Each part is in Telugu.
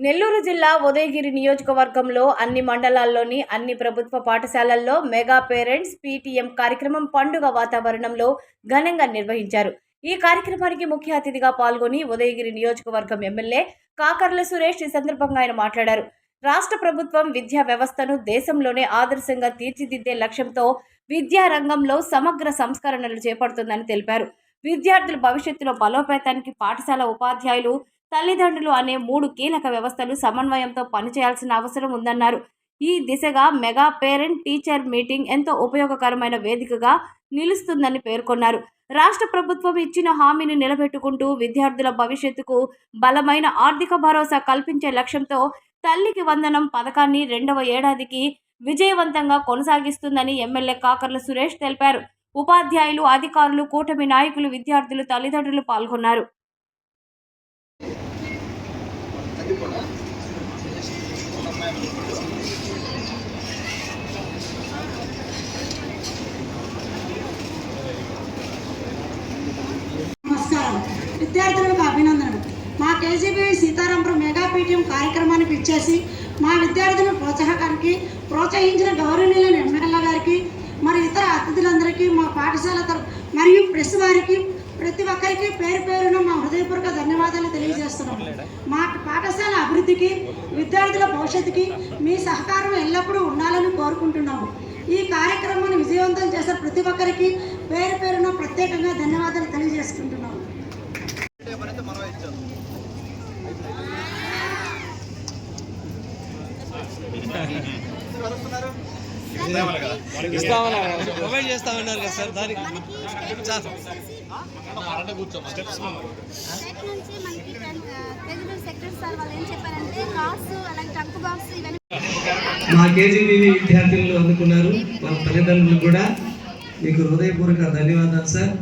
నెల్లూరు జిల్లా ఉదయగిరి నియోజకవర్గంలో అన్ని మండలాల్లోని అన్ని ప్రభుత్వ పాఠశాలల్లో మెగా పేరెంట్స్ పీటీఎం కార్యక్రమం పండుగ వాతావరణంలో ఘనంగా నిర్వహించారు. ఈ కార్యక్రమానికి ముఖ్య అతిథిగా పాల్గొని ఉదయగిరి నియోజకవర్గం ఎమ్మెల్యే కాకర్ల సురేష్ ఈ సందర్భంగా ఆయన మాట్లాడారు. రాష్ట్ర ప్రభుత్వం విద్యా వ్యవస్థను దేశంలోనే ఆదర్శంగా తీర్చిదిద్దే లక్ష్యంతో విద్యా రంగంలో సమగ్ర సంస్కరణలు చేపడుతుందని తెలిపారు. విద్యార్థుల భవిష్యత్తులో బలోపేతానికి పాఠశాల ఉపాధ్యాయులు, తల్లిదండ్రులు అనే 3 కీలక వ్యవస్థలు సమన్వయంతో పనిచేయాల్సిన అవసరం ఉందన్నారు. ఈ దిశగా మెగా పేరెంట్ టీచర్ మీటింగ్ ఎంతో ఉపయోగకరమైన వేదికగా నిలుస్తుందని పేర్కొన్నారు. రాష్ట్ర ప్రభుత్వం ఇచ్చిన హామీని నిలబెట్టుకుంటూ విద్యార్థుల భవిష్యత్తుకు బలమైన ఆర్థిక భరోసా కల్పించే లక్ష్యంతో తల్లికి వందనం పథకాన్ని 2వ ఏడాదికి విజయవంతంగా కొనసాగిస్తుందని ఎమ్మెల్యే కాకర్ల సురేష్ తెలిపారు. ఉపాధ్యాయులు, అధికారులు, కూటమి నాయకులు, విద్యార్థులు, తల్లిదండ్రులు పాల్గొన్నారు. నమస్కారం. విద్యార్థులకు అభినందనలు. మా కేజీబీ సీతారాంపురం మెగా పీటీఎం కార్యక్రమానికి ఇచ్చేసి మా విద్యార్థులను ప్రోత్సహించిన గౌరవనీయులైన ఎమ్మెల్యే గారికి, మరి ఇతర అతిథులందరికీ, మా పాఠశాల మరియు ప్రెస్ వారికి, ప్రతి ఒక్కరికి పేరు పేరున మా హృదయపూర్వక ధన్యవాదాలు తెలియజేస్తున్నాము. మా పాఠశాల అభివృద్ధికి, విద్యార్థుల భవిష్యత్తుకి మీ సహకారం ఎల్లప్పుడూ ఉండాలని కోరుకుంటున్నాము. ఈ కార్యక్రమాన్ని విజయవంతం చేసే ప్రతి ఒక్కరికి పేరు పేరున ప్రత్యేకంగా ధన్యవాదాలు తెలియజేసుకుంటున్నాము. ప్రొవైడ్ చేస్తామన్నారు కదా సార్, దానికి మా కేజీబీ విద్యార్థులు అందుకున్నారు. వాళ్ళ తల్లిదండ్రులు కూడా మీకు హృదయపూర్వక ధన్యవాదాలు sir.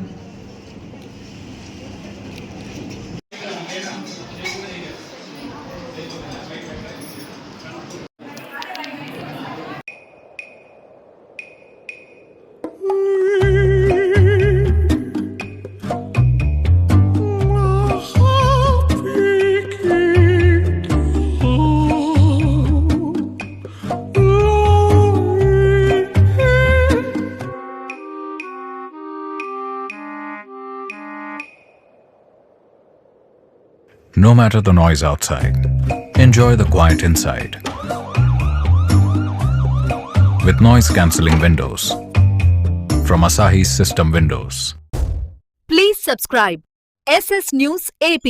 No matter the noise outside, enjoy the quiet inside. With noise-cancelling windows from Asahi System Windows. Please subscribe SS News AP.